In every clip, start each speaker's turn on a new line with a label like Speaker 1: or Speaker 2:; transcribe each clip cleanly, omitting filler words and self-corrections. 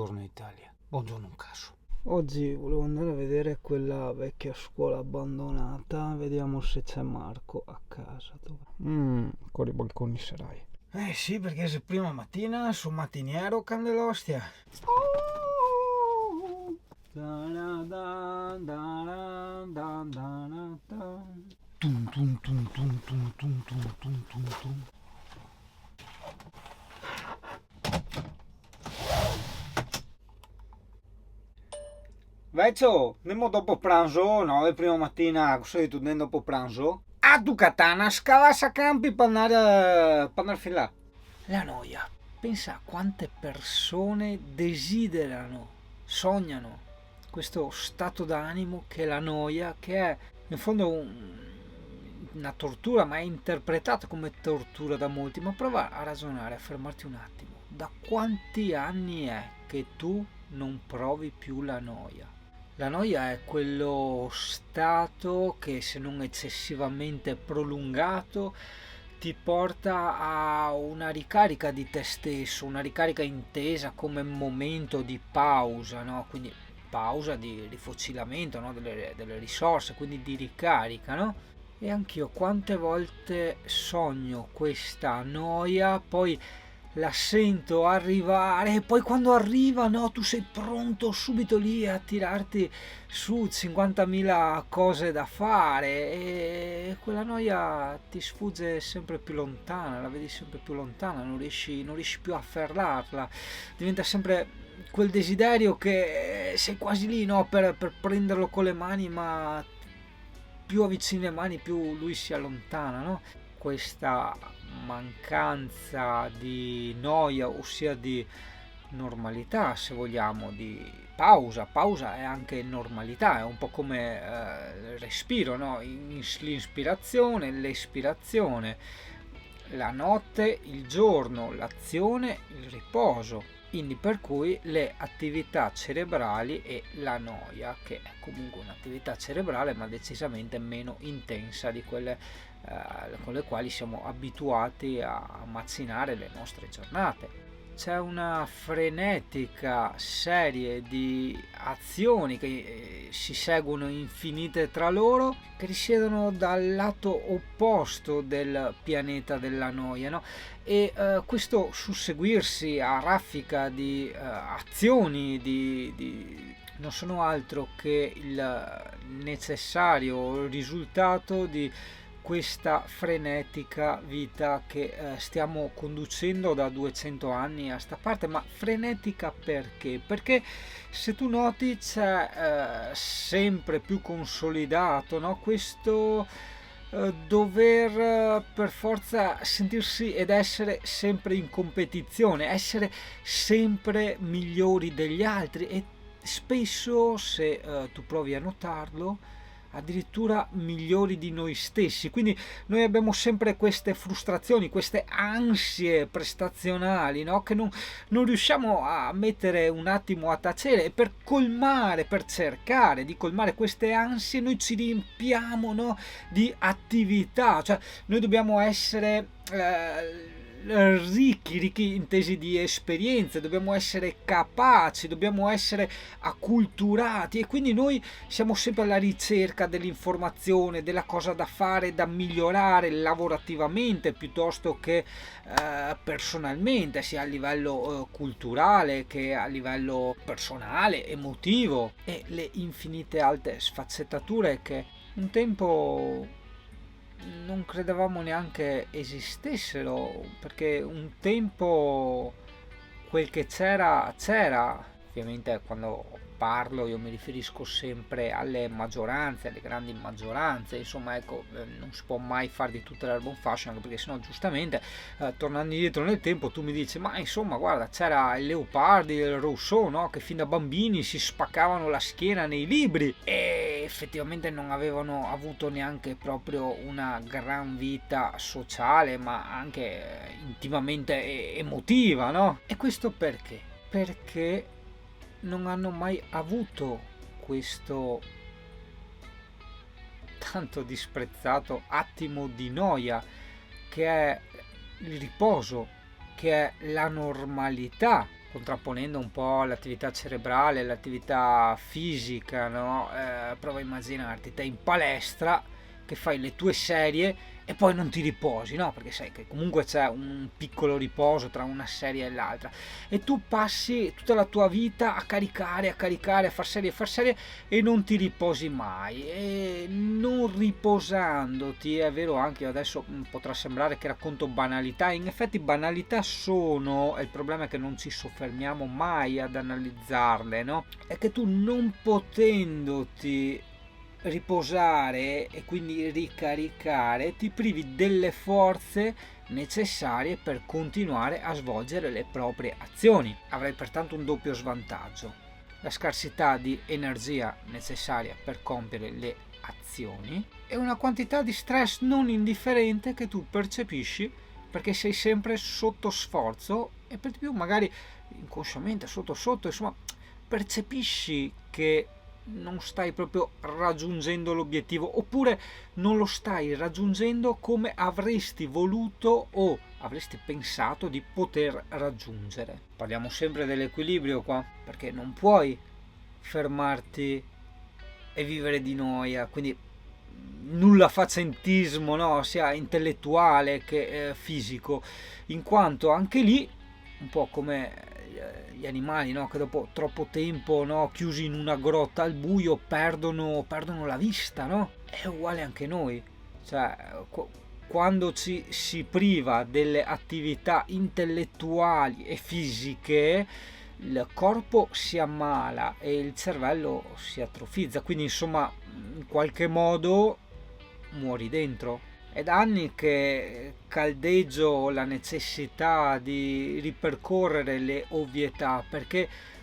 Speaker 1: Buongiorno Italia, buongiorno un caso.
Speaker 2: Oggi volevo andare a vedere quella vecchia scuola abbandonata, vediamo se c'è Marco a casa. Con i balconi sarai.
Speaker 1: Sì, perché se prima mattina sul mattiniero Candelostia. Tum, tum, tum, tum, tum, tum, tum, tum, tum, tum. Vecchio, andiamo dopo pranzo, no? E prima mattina, così tu andiamo dopo pranzo? Ah, tu katana, scala a campi per andare fin là. La noia. Pensa a quante persone desiderano, sognano questo stato d'animo che è la noia, che è in fondo una tortura, ma è interpretata come tortura da molti. Ma prova a ragionare, a fermarti un attimo. Da quanti anni è che tu non provi più la noia? La noia è quello stato che, se non eccessivamente prolungato, ti porta a una ricarica di te stesso, una ricarica intesa come momento di pausa, no? Quindi pausa di rifocilamento, no? delle risorse, quindi di ricarica, no? E anch'io quante volte sogno questa noia, poi la sento arrivare e poi quando arriva, no, tu sei pronto subito lì a tirarti su 50.000 cose da fare e quella noia ti sfugge sempre più lontana, la vedi sempre più lontana, non riesci più a afferrarla, diventa sempre quel desiderio che sei quasi lì, no, per prenderlo con le mani, ma più avvicini le mani più lui si allontana, no? Questa mancanza di noia, ossia di normalità, se vogliamo, di pausa è anche normalità, è un po' come il respiro, no? L'inspirazione, l'espirazione, la notte, il giorno, l'azione, il riposo. Quindi per cui le attività cerebrali e la noia, che è comunque un'attività cerebrale ma decisamente meno intensa di quelle con le quali siamo abituati a macinare le nostre giornate. C'è una frenetica serie di azioni che si seguono infinite tra loro, che risiedono dal lato opposto del pianeta della noia, no? E questo susseguirsi a raffica di azioni, non sono altro che il necessario risultato di questa frenetica vita che stiamo conducendo da 200 anni a sta parte. Ma frenetica perché? Perché se tu noti c'è sempre più consolidato, no? Questo dover per forza sentirsi ed essere sempre in competizione, essere sempre migliori degli altri e spesso, se tu provi a notarlo, addirittura migliori di noi stessi. Quindi noi abbiamo sempre queste frustrazioni, queste ansie prestazionali, no? Che non riusciamo a mettere un attimo a tacere, e per colmare, per cercare di colmare queste ansie, noi ci riempiamo, no, di attività. Cioè noi dobbiamo essere ricchi intesi di esperienze, dobbiamo essere capaci, dobbiamo essere acculturati, e quindi noi siamo sempre alla ricerca dell'informazione, della cosa da fare, da migliorare lavorativamente piuttosto che personalmente, sia a livello culturale che a livello personale, emotivo, e le infinite altre sfaccettature che un tempo non credevamo neanche esistessero, perché un tempo quel che c'era. Ovviamente quando parlo io mi riferisco sempre alle maggioranze, alle grandi maggioranze, insomma, ecco, non si può mai fare di tutta l'erba un fascio, anche perché sennò giustamente tornando indietro nel tempo tu mi dici, ma insomma guarda, c'era il Leopardi, il Rousseau, no? Che fin da bambini si spaccavano la schiena nei libri e effettivamente non avevano avuto neanche proprio una gran vita sociale, ma anche intimamente emotiva, no? E questo perché? Perché non hanno mai avuto questo tanto disprezzato attimo di noia, che è il riposo, che è la normalità, contrapponendo un po' l'attività cerebrale, l'attività fisica, no? Prova a immaginarti te in palestra che fai le tue serie e poi non ti riposi, no? Perché sai che comunque c'è un piccolo riposo tra una serie e l'altra e tu passi tutta la tua vita a caricare, a far serie e non ti riposi mai. E non riposandoti, è vero, anche adesso potrà sembrare che racconto banalità, in effetti banalità sono, e il problema è che non ci soffermiamo mai ad analizzarle, no? È che tu non potendoti riposare e quindi ricaricare ti privi delle forze necessarie per continuare a svolgere le proprie azioni. Avrai pertanto un doppio svantaggio: la scarsità di energia necessaria per compiere le azioni e una quantità di stress non indifferente che tu percepisci perché sei sempre sotto sforzo e per di più magari inconsciamente sotto insomma percepisci che non stai proprio raggiungendo l'obiettivo oppure non lo stai raggiungendo come avresti voluto o avresti pensato di poter raggiungere. Parliamo sempre dell'equilibrio qua, perché non puoi fermarti e vivere di noia, quindi nulla facentismo, no? Sia intellettuale che fisico, in quanto anche lì un po' come gli animali, no? Che dopo troppo tempo, no? Chiusi in una grotta al buio perdono la vista, no? È uguale anche noi, cioè quando ci si priva delle attività intellettuali e fisiche il corpo si ammala e il cervello si atrofizza, quindi insomma in qualche modo muori dentro. È da anni che caldeggio la necessità di ripercorrere le ovvietà, perché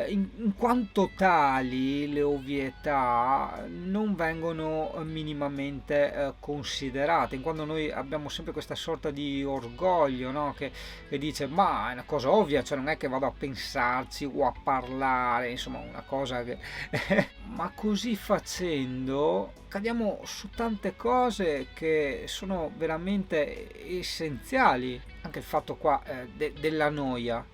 Speaker 1: in quanto tali le ovvietà non vengono minimamente considerate, in quanto noi abbiamo sempre questa sorta di orgoglio, no? che dice ma è una cosa ovvia, cioè non è che vado a pensarci o a parlare, insomma una cosa che ma così facendo cadiamo su tante cose che sono veramente essenziali. Anche il fatto qua della noia.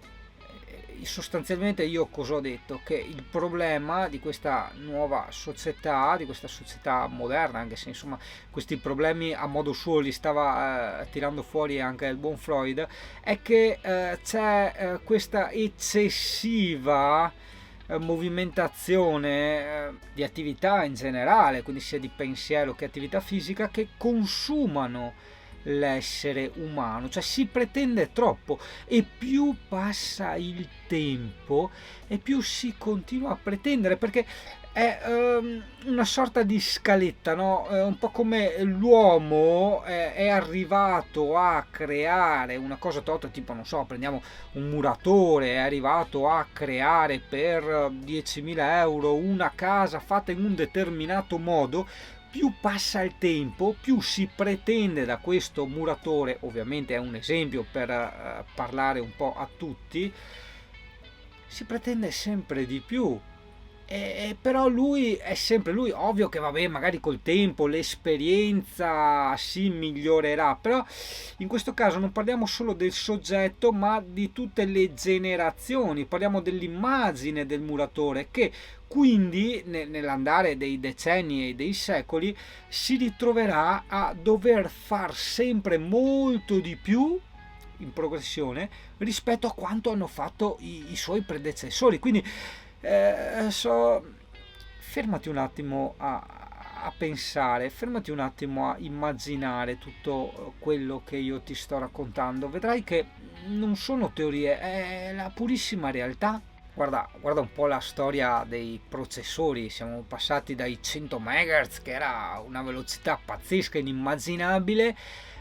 Speaker 1: Sostanzialmente io cosa ho detto? Che il problema di questa nuova società, di questa società moderna, anche se insomma questi problemi a modo suo li stava tirando fuori anche il buon Freud, è che c'è questa eccessiva movimentazione di attività in generale, quindi sia di pensiero che attività fisica, che consumano l'essere umano, cioè si pretende troppo e più passa il tempo e più si continua a pretendere, perché è una sorta di scaletta, no? Un po' come l'uomo è arrivato a creare una cosa tipo, non so, prendiamo un muratore, è arrivato a creare per 10.000 euro una casa fatta in un determinato modo. Più passa il tempo, più si pretende da questo muratore, ovviamente è un esempio per parlare un po' a tutti, si pretende sempre di più. Però lui è sempre lui, ovvio che vabbè, magari col tempo l'esperienza si migliorerà, però in questo caso non parliamo solo del soggetto ma di tutte le generazioni, parliamo dell'immagine del muratore che quindi nell'andare dei decenni e dei secoli si ritroverà a dover far sempre molto di più in progressione rispetto a quanto hanno fatto i suoi predecessori. Quindi fermati un attimo a pensare, fermati un attimo a immaginare tutto quello che io ti sto raccontando. Vedrai che non sono teorie, è la purissima realtà. Guarda un po' la storia dei processori, siamo passati dai 100 MHz, che era una velocità pazzesca, inimmaginabile,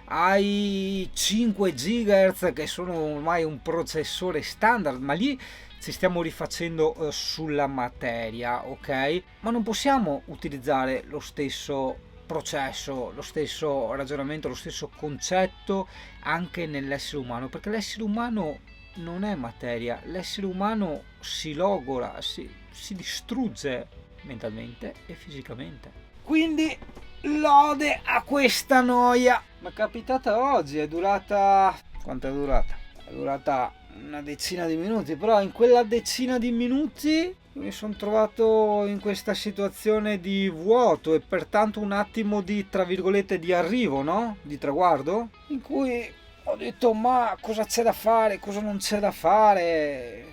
Speaker 1: ai 5 GHz, che sono ormai un processore standard, ma lì ci stiamo rifacendo sulla materia, ok? Ma non possiamo utilizzare lo stesso processo, lo stesso ragionamento, lo stesso concetto anche nell'essere umano, perché l'essere umano non è materia, l'essere umano si logora, si distrugge mentalmente e fisicamente. Quindi lode a questa noia. Mi è capitata oggi, è durata... quanto è durata? È durata una decina di minuti, però in quella decina di minuti mi sono trovato in questa situazione di vuoto e pertanto un attimo di, tra virgolette, di arrivo, no? Di traguardo, in cui ho detto ma cosa c'è da fare, cosa non c'è da fare,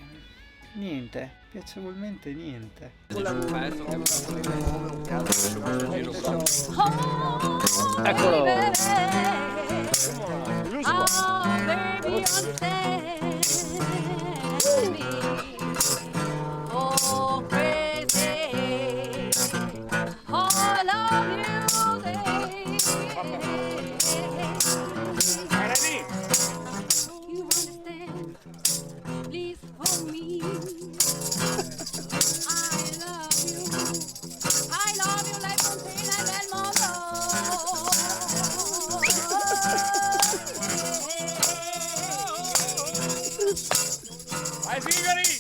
Speaker 1: niente, piacevolmente niente.
Speaker 2: Eccolo.
Speaker 3: Vai, sigari!